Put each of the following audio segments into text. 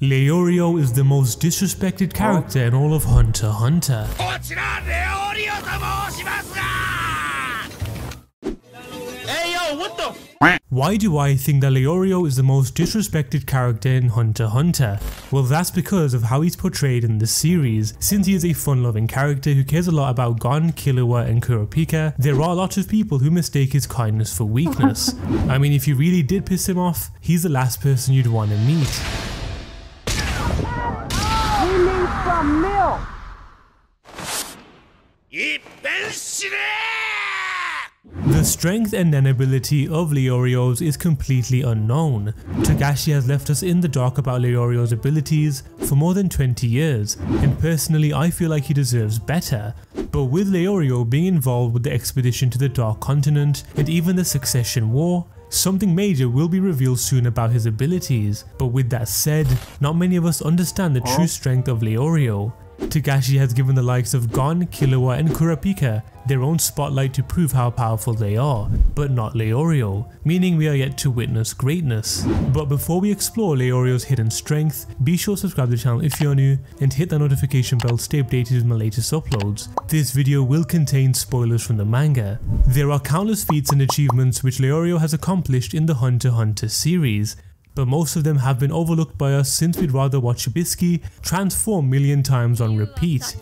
Leorio is the most disrespected character in all of Hunter x Hunter. Hey yo, what the Why do I think that Leorio is the most disrespected character in Hunter x Hunter? Well, that's because of how he's portrayed in the series. Since he is a fun-loving character who cares a lot about Gon, Killua and Kurapika, there are a lot of people who mistake his kindness for weakness. I mean, if you really did piss him off, he's the last person you'd want to meet. We need some milk! The strength and Nen ability of Leorio's is completely unknown. Togashi has left us in the dark about Leorio's abilities for more than 20 years, and personally I feel like he deserves better. But with Leorio being involved with the expedition to the Dark Continent and even the Succession War, something major will be revealed soon about his abilities. But with that said, not many of us understand the true strength of Leorio. Togashi has given the likes of Gon, Killua and Kurapika their own spotlight to prove how powerful they are, but not Leorio, meaning we are yet to witness greatness. But before we explore Leorio's hidden strength, be sure to subscribe to the channel if you're new and hit the notification bell to stay updated with my latest uploads. This video will contain spoilers from the manga. There are countless feats and achievements which Leorio has accomplished in the Hunter x Hunter series, but most of them have been overlooked by us since we'd rather watch Hibisky transform a million times on repeat.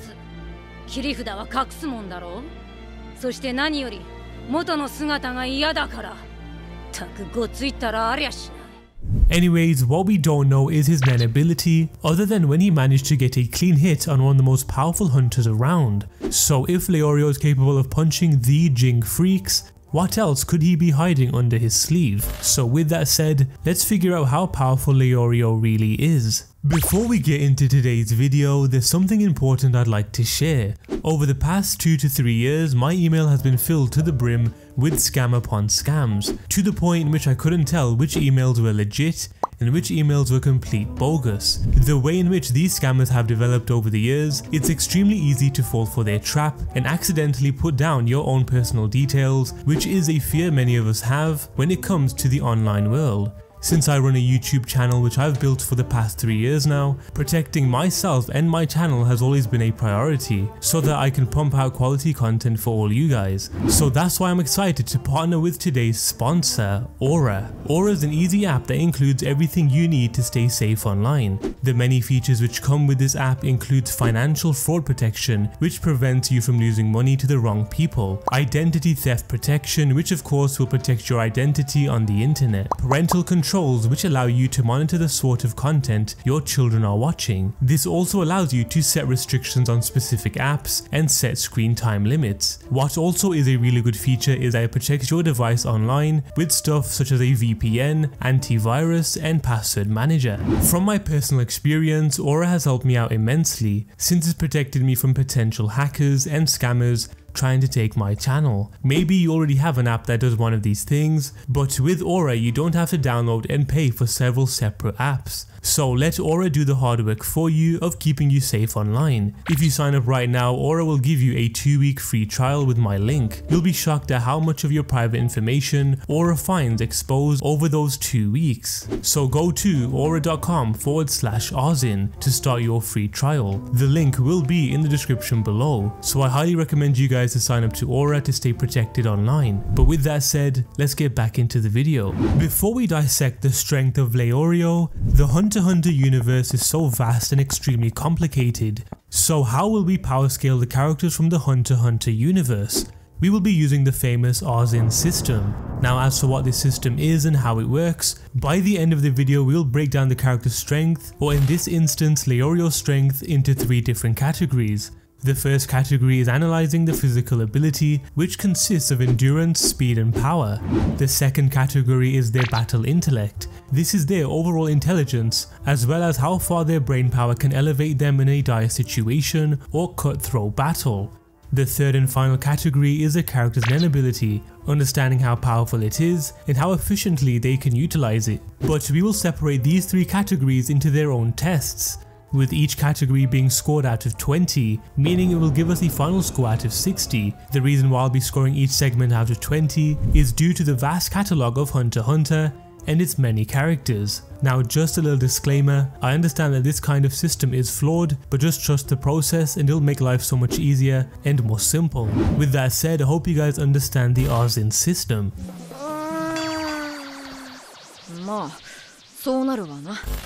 Anyways, what we don't know is his Nen ability, other than when he managed to get a clean hit on one of the most powerful hunters around. So if Leorio is capable of punching the Jing freaks, what else could he be hiding under his sleeve? So with that said, let's figure out how powerful Leorio really is. Before we get into today's video, there's something important I'd like to share. Over the past 2 to 3 years, my email has been filled to the brim with scam upon scams, to the point in which I couldn't tell which emails were legit and which emails were complete bogus. The way in which these scammers have developed over the years, it's extremely easy to fall for their trap and accidentally put down your own personal details, which is a fear many of us have when it comes to the online world. Since I run a YouTube channel which I've built for the past 3 years now, protecting myself and my channel has always been a priority so that I can pump out quality content for all you guys. So that's why I'm excited to partner with today's sponsor, Aura. Aura is an easy app that includes everything you need to stay safe online. The many features which come with this app includes financial fraud protection, which prevents you from losing money to the wrong people, identity theft protection, which of course will protect your identity on the internet, parental controls which allow you to monitor the sort of content your children are watching. This also allows you to set restrictions on specific apps and set screen time limits. What also is a really good feature is that it protects your device online with stuff such as a VPN, antivirus and password manager. From my personal experience, Aura has helped me out immensely since it's protected me from potential hackers and scammers trying to take my channel. Maybe you already have an app that does one of these things, but with Aura you don't have to download and pay for several separate apps. So let Aura do the hard work for you of keeping you safe online. If you sign up right now, Aura will give you a 2-week free trial with my link. You'll be shocked at how much of your private information Aura finds exposed over those 2 weeks. So go to aura.com/Azyn to start your free trial. The link will be in the description below. So I highly recommend you guys to sign up to Aura to stay protected online. But with that said, let's get back into the video. Before we dissect the strength of Leorio, the Hunter x Hunter universe is so vast and extremely complicated. So how will we power scale the characters from the Hunter x Hunter universe? We will be using the famous Azyn system. Now as for what this system is and how it works, by the end of the video we'll break down the character's strength, or in this instance Leorio's strength, into 3 different categories. The first category is analyzing the physical ability, which consists of endurance, speed and power. The second category is their battle intellect. This is their overall intelligence, as well as how far their brain power can elevate them in a dire situation or cutthroat battle. The third and final category is a character's Nen ability, understanding how powerful it is and how efficiently they can utilize it. But we will separate these 3 categories into their own tests, with each category being scored out of 20, meaning it will give us the final score out of 60. The reason why I'll be scoring each segment out of 20 is due to the vast catalogue of Hunter x Hunter and its many characters. Now just a little disclaimer, I understand that this kind of system is flawed, but just trust the process and it'll make life so much easier and more simple. With that said, I hope you guys understand the Azyn system.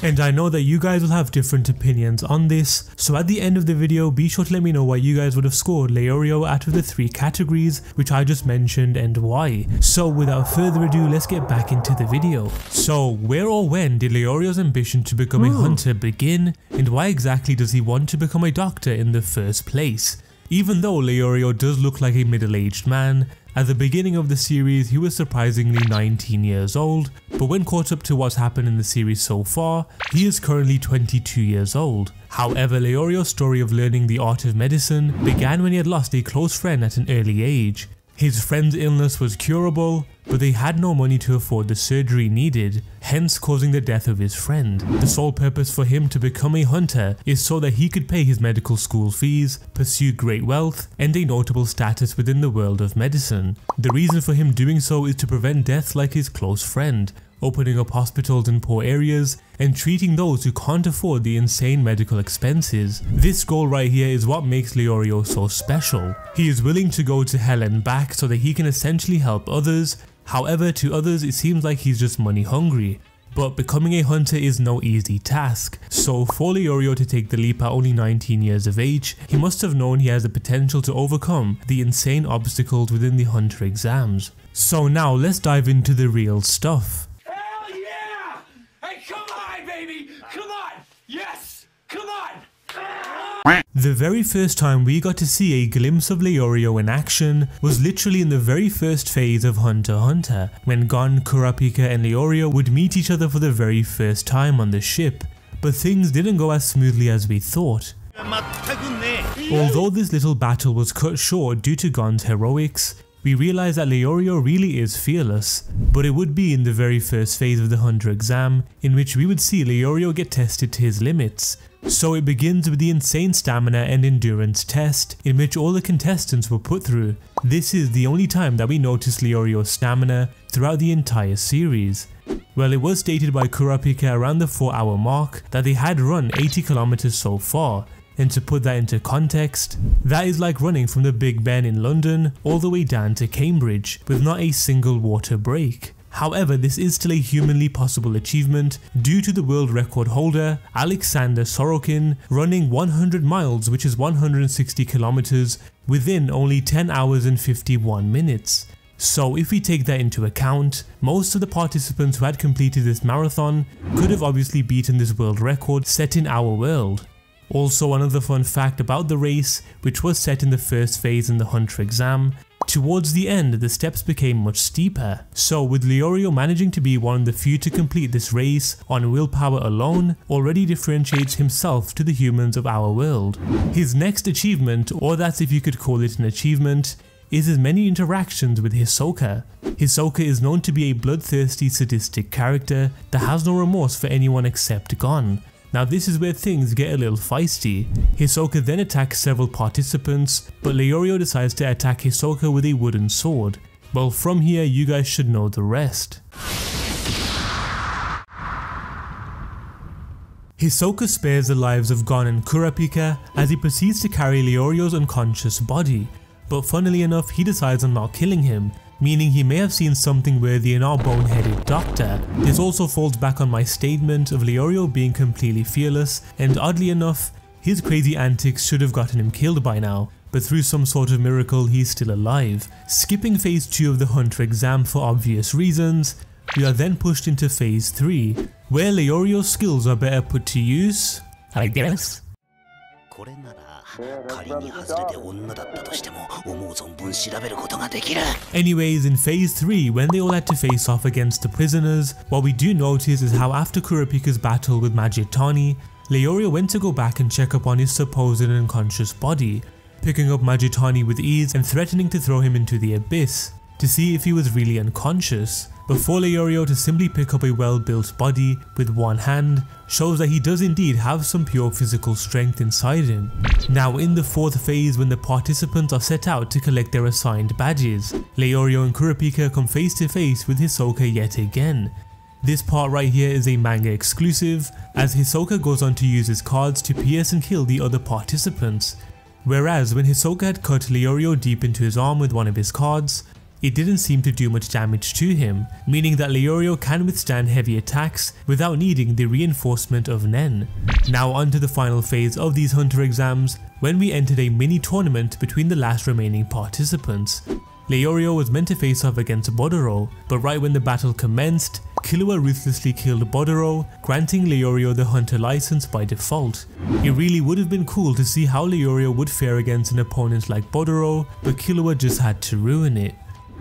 And I know that you guys will have different opinions on this, so at the end of the video be sure to let me know why you guys would have scored Leorio out of the 3 categories which I just mentioned and why. So without further ado, let's get back into the video. So where or when did Leorio's ambition to become a hunter begin, and why exactly does he want to become a doctor in the first place? Even though Leorio does look like a middle-aged man, at the beginning of the series he was surprisingly 19 years old, but when caught up to what's happened in the series so far, he is currently 22 years old. However, Leorio's story of learning the art of medicine began when he had lost a close friend at an early age. His friend's illness was curable, but they had no money to afford the surgery needed, hence causing the death of his friend. The sole purpose for him to become a hunter is so that he could pay his medical school fees, pursue great wealth, and a notable status within the world of medicine. The reason for him doing so is to prevent deaths like his close friend, opening up hospitals in poor areas, and treating those who can't afford the insane medical expenses. This goal right here is what makes Leorio so special. He is willing to go to hell and back so that he can essentially help others. However, to others it seems like he's just money hungry. But becoming a hunter is no easy task, so for Leorio to take the leap at only 19 years of age, he must have known he has the potential to overcome the insane obstacles within the hunter exams. So now let's dive into the real stuff. Hell yeah! Hey, come on, baby! Come on! Yes! Come on! The very first time we got to see a glimpse of Leorio in action was literally in the very first phase of Hunter x Hunter, when Gon, Kurapika and Leorio would meet each other for the very first time on the ship, but things didn't go as smoothly as we thought. Although this little battle was cut short due to Gon's heroics, we realize that Leorio really is fearless, but it would be in the very first phase of the Hunter exam in which we would see Leorio get tested to his limits. So it begins with the insane stamina and endurance test in which all the contestants were put through. This is the only time that we notice Leorio's stamina throughout the entire series. Well, it was stated by Kurapika around the 4-hour mark that they had run 80 kilometers so far. And to put that into context, that is like running from the Big Ben in London all the way down to Cambridge with not a single water break. However, this is still a humanly possible achievement due to the world record holder Alexander Sorokin running 100 miles, which is 160 kilometers, within only 10 hours and 51 minutes. So if we take that into account, most of the participants who had completed this marathon could have obviously beaten this world record set in our world. Also, another fun fact about the race, which was set in the first phase in the Hunter exam, towards the end the steps became much steeper, so with Leorio managing to be one of the few to complete this race on willpower alone already differentiates himself to the humans of our world. His next achievement, or that's if you could call it an achievement, is his many interactions with Hisoka. Hisoka is known to be a bloodthirsty sadistic character that has no remorse for anyone except Gon. Now this is where things get a little feisty. Hisoka then attacks several participants, but Leorio decides to attack Hisoka with a wooden sword. Well, from here you guys should know the rest. Hisoka spares the lives of Gon and Kurapika as he proceeds to carry Leorio's unconscious body, but funnily enough he decides on not killing him, meaning he may have seen something worthy in our boneheaded doctor. This also falls back on my statement of Leorio being completely fearless, and oddly enough, his crazy antics should have gotten him killed by now, but through some sort of miracle he's still alive. Skipping phase 2 of the Hunter exam for obvious reasons, we are then pushed into phase 3, where Leorio's skills are better put to use, I guess. Anyways, in phase 3, when they all had to face off against the prisoners, what we do notice is how after Kurapika's battle with Majitani, Leorio went to go back and check up on his supposed unconscious body, picking up Majitani with ease and threatening to throw him into the abyss to see if he was really unconscious, before Leorio to simply pick up a well-built body with one hand shows that he does indeed have some pure physical strength inside him. Now in the 4th phase, when the participants are set out to collect their assigned badges, Leorio and Kurapika come face to face with Hisoka yet again. This part right here is a manga exclusive, as Hisoka goes on to use his cards to pierce and kill the other participants. Whereas when Hisoka had cut Leorio deep into his arm with one of his cards, it didn't seem to do much damage to him, meaning that Leorio can withstand heavy attacks without needing the reinforcement of Nen. Now on to the final phase of these hunter exams, when we entered a mini tournament between the last remaining participants. Leorio was meant to face off against Bodoro, but right when the battle commenced, Killua ruthlessly killed Bodoro, granting Leorio the hunter license by default. It really would have been cool to see how Leorio would fare against an opponent like Bodoro, but Killua just had to ruin it.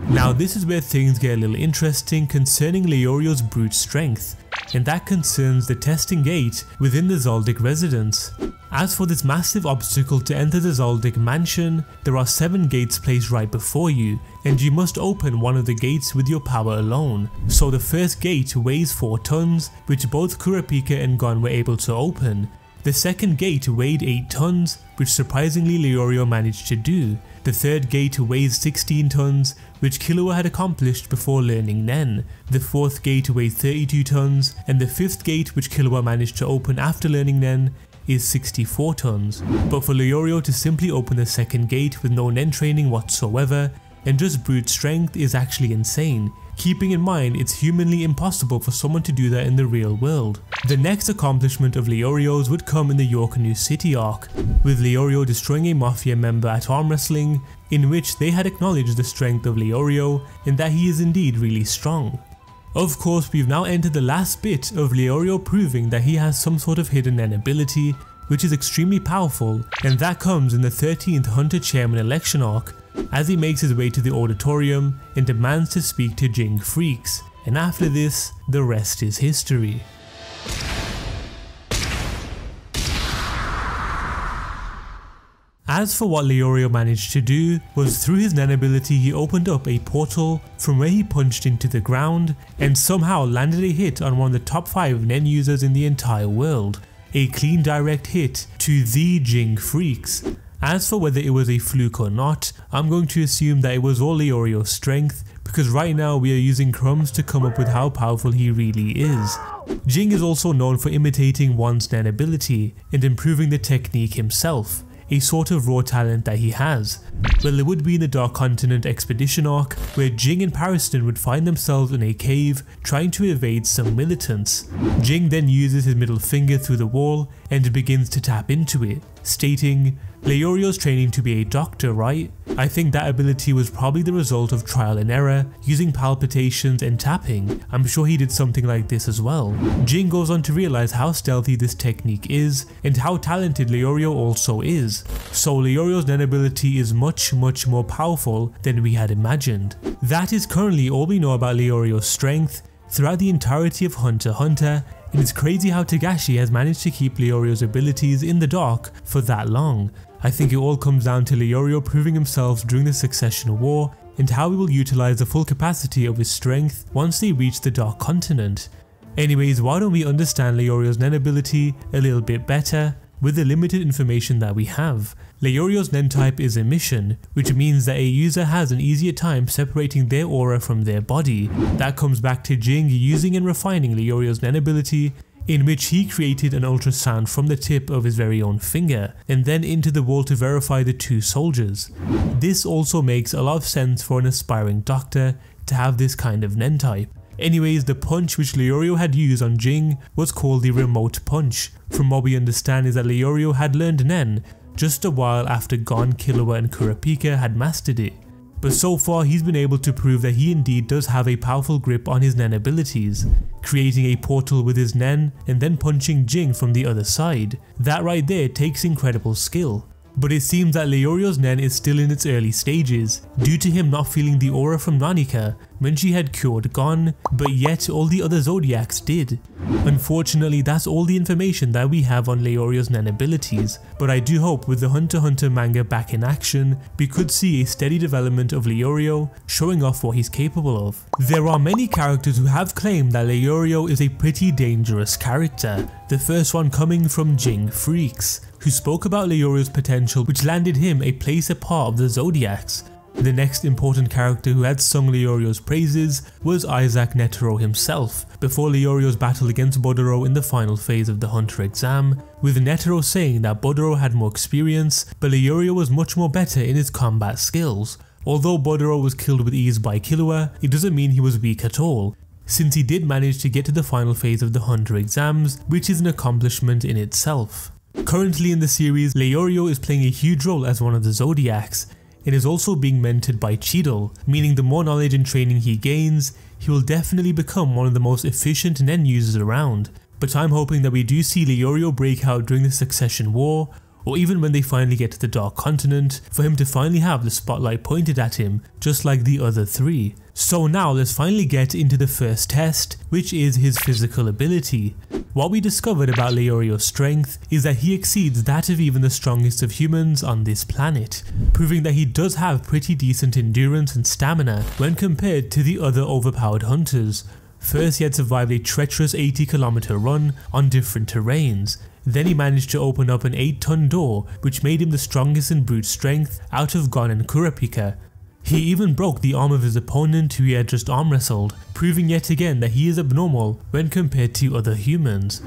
Now this is where things get a little interesting concerning Leorio's brute strength, and that concerns the testing gate within the Zoldyck residence. As for this massive obstacle to enter the Zoldyck mansion, there are 7 gates placed right before you, and you must open one of the gates with your power alone. So the first gate weighs 4 tons, which both Kurapika and Gon were able to open. The second gate weighed 8 tons, which surprisingly Leorio managed to do. The third gate weighs 16 tons, which Killua had accomplished before learning Nen. The fourth gate weighs 32 tons, and the fifth gate, which Killua managed to open after learning Nen, is 64 tons. But for Leorio to simply open the second gate with no Nen training whatsoever, and just brute strength, is actually insane. Keeping in mind it's humanly impossible for someone to do that in the real world. The next accomplishment of Leorio's would come in the York New City arc, with Leorio destroying a mafia member at arm wrestling, in which they had acknowledged the strength of Leorio and that he is indeed really strong. Of course, we've now entered the last bit of Leorio proving that he has some sort of hidden Nen ability, which is extremely powerful, and that comes in the 13th Hunter Chairman election arc, as he makes his way to the auditorium and demands to speak to Jing Freaks, and after this, the rest is history. As for what Leorio managed to do, was through his Nen ability he opened up a portal from where he punched into the ground and somehow landed a hit on one of the top 5 Nen users in the entire world. A clean direct hit to the Jing Freaks. As for whether it was a fluke or not, I'm going to assume that it was all Leorio's strength, because right now we are using crumbs to come up with how powerful he really is. Jing is also known for imitating one's Nen ability and improving the technique himself, a sort of raw talent that he has. Well, it would be in the Dark Continent expedition arc, where Jing and Pariston would find themselves in a cave trying to evade some militants. Jing then uses his middle finger through the wall and begins to tap into it, stating, "Leorio's training to be a doctor, right?" I think that ability was probably the result of trial and error, using palpitations and tapping. I'm sure he did something like this as well. Jing goes on to realize how stealthy this technique is, and how talented Leorio also is. So Leorio's Nen ability is much more powerful than we had imagined. That is currently all we know about Leorio's strength throughout the entirety of Hunter x Hunter, and it's crazy how Togashi has managed to keep Leorio's abilities in the dark for that long. I think it all comes down to Leorio proving himself during the Succession War, and how he will utilize the full capacity of his strength once they reach the Dark Continent. Anyways, why don't we understand Leorio's Nen ability a little bit better with the limited information that we have. Leorio's Nen type is emission, which means that a user has an easier time separating their aura from their body. That comes back to Jing using and refining Leorio's Nen ability, in which he created an ultrasound from the tip of his very own finger, and then into the wall to verify the 2 soldiers. This also makes a lot of sense for an aspiring doctor to have this kind of Nen type. Anyways, the punch which Leorio had used on Jing was called the remote punch. From what we understand is that Leorio had learned Nen just a while after Gon, Killua and Kurapika had mastered it. But so far he's been able to prove that he indeed does have a powerful grip on his Nen abilities, creating a portal with his Nen and then punching Jing from the other side. That right there takes incredible skill. But it seems that Leorio's Nen is still in its early stages, due to him not feeling the aura from Nanika when she had cured Gon, but yet all the other Zodiacs did. Unfortunately, that's all the information that we have on Leorio's Nen abilities, but I do hope with the Hunter x Hunter manga back in action, we could see a steady development of Leorio, showing off what he's capable of. There are many characters who have claimed that Leorio is a pretty dangerous character, the first one coming from Jing Freaks, who spoke about Leorio's potential, which landed him a place apart of the Zodiacs. The next important character who had sung Leorio's praises was Isaac Netero himself, before Leorio's battle against Bodoro in the final phase of the Hunter exam, with Netero saying that Bodoro had more experience, but Leorio was much more better in his combat skills. Although Bodoro was killed with ease by Killua, it doesn't mean he was weak at all, since he did manage to get to the final phase of the Hunter exams, which is an accomplishment in itself. Currently in the series, Leorio is playing a huge role as one of the Zodiacs, and is also being mentored by Cheadle, meaning the more knowledge and training he gains, he will definitely become one of the most efficient Nen users around. But I'm hoping that we do see Leorio break out during the Succession War, or even when they finally get to the Dark Continent, for him to finally have the spotlight pointed at him, just like the other three. So now let's finally get into the first test, which is his physical ability. What we discovered about Leorio's strength is that he exceeds that of even the strongest of humans on this planet, proving that he does have pretty decent endurance and stamina when compared to the other overpowered hunters. First, he had survived a treacherous 80-kilometer run on different terrains. Then he managed to open up an 8-ton door, which made him the strongest in brute strength out of Gon and Kurapika. He even broke the arm of his opponent who he had just arm wrestled, proving yet again that he is abnormal when compared to other humans.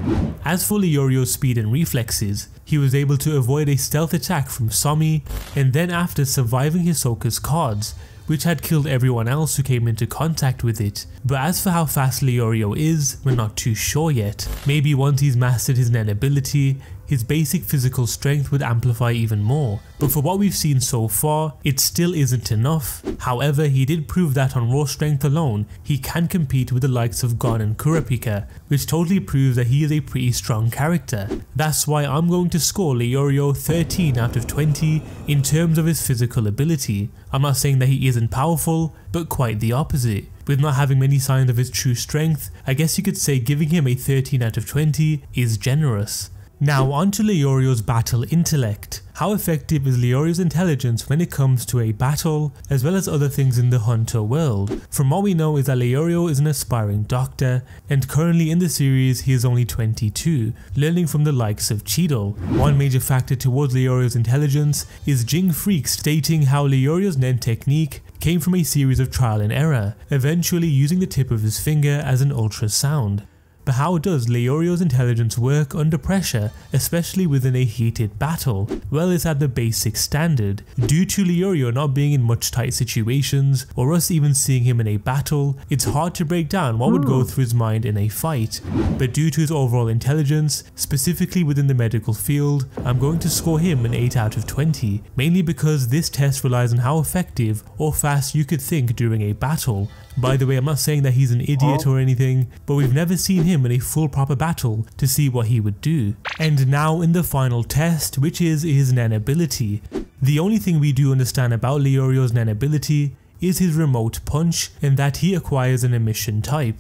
As for Leorio's speed and reflexes, he was able to avoid a stealth attack from Somi, and then after surviving Hisoka's cards, which had killed everyone else who came into contact with it. But as for how fast Leorio is, we're not too sure yet. Maybe once he's mastered his Nen ability, his basic physical strength would amplify even more, but for what we've seen so far, it still isn't enough. However, he did prove that on raw strength alone, he can compete with the likes of Gon and Kurapika, which totally proves that he is a pretty strong character. That's why I'm going to score Leorio 13 out of 20 in terms of his physical ability. I'm not saying that he isn't powerful, but quite the opposite. With not having many signs of his true strength, I guess you could say giving him a 13 out of 20 is generous. Now on to Leorio's battle intellect. How effective is Leorio's intelligence when it comes to a battle, as well as other things in the Hunter world? From what we know is that Leorio is an aspiring doctor, and currently in the series he is only 22, learning from the likes of Cheadle. One major factor towards Leorio's intelligence is Jing Freak stating how Leorio's Nen technique came from a series of trial and error, eventually using the tip of his finger as an ultrasound. But how does Leorio's intelligence work under pressure, especially within a heated battle? Well, it's at the basic standard. Due to Leorio not being in much tight situations, or us even seeing him in a battle, it's hard to break down what would go through his mind in a fight. But due to his overall intelligence, specifically within the medical field, I'm going to score him an 8 out of 20, mainly because this test relies on how effective or fast you could think during a battle. By the way, I'm not saying that he's an idiot or anything, but we've never seen him in a full proper battle to see what he would do. And now in the final test, which is his Nen ability. The only thing we do understand about Leorio's Nen ability is his remote punch, and that he acquires an emission type.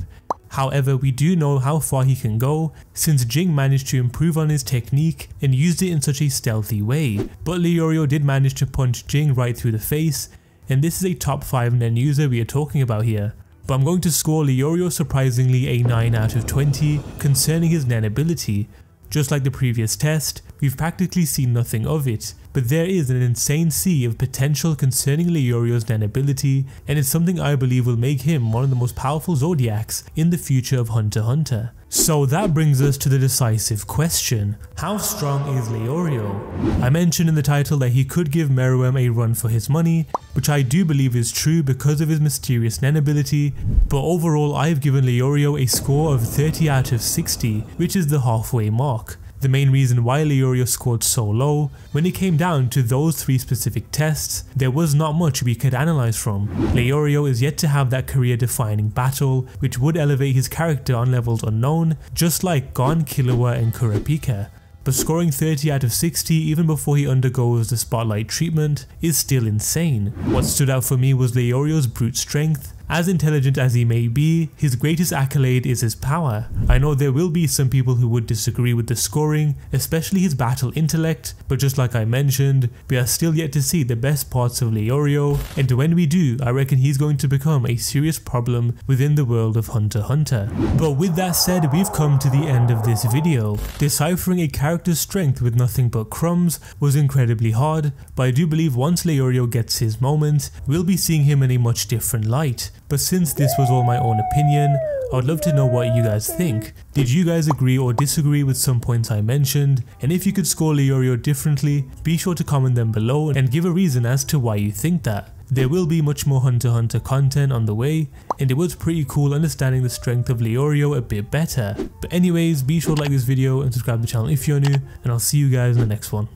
However, we do know how far he can go, since Jing managed to improve on his technique and used it in such a stealthy way. But Leorio did manage to punch Jing right through the face, and this is a top 5 Nen user we are talking about here. But I'm going to score Leorio surprisingly a 9 out of 20 concerning his Nen ability. Just like the previous test, we've practically seen nothing of it, but there is an insane sea of potential concerning Leorio's Nen ability, and it's something I believe will make him one of the most powerful Zodiacs in the future of Hunter x Hunter. So that brings us to the decisive question: how strong is Leorio? I mentioned in the title that he could give Meruem a run for his money, which I do believe is true because of his mysterious Nen ability, but overall I've given Leorio a score of 30 out of 60, which is the halfway mark. The main reason why Leorio scored so low, when it came down to those 3 specific tests, there was not much we could analyze from. Leorio is yet to have that career-defining battle, which would elevate his character on levels unknown, just like Gon, Killua and Kurapika. But scoring 30 out of 60 even before he undergoes the spotlight treatment is still insane. What stood out for me was Leorio's brute strength, As intelligent as he may be, his greatest accolade is his power. I know there will be some people who would disagree with the scoring, especially his battle intellect, but just like I mentioned, we are still yet to see the best parts of Leorio, and when we do, I reckon he's going to become a serious problem within the world of Hunter x Hunter. But with that said, we've come to the end of this video. Deciphering a character's strength with nothing but crumbs was incredibly hard, but I do believe once Leorio gets his moment, we'll be seeing him in a much different light. But since this was all my own opinion, I would love to know what you guys think. Did you guys agree or disagree with some points I mentioned? And if you could score Leorio differently, be sure to comment them below and give a reason as to why you think that. There will be much more Hunter x Hunter content on the way, and it was pretty cool understanding the strength of Leorio a bit better. But anyways, be sure to like this video and subscribe to the channel if you're new, and I'll see you guys in the next one.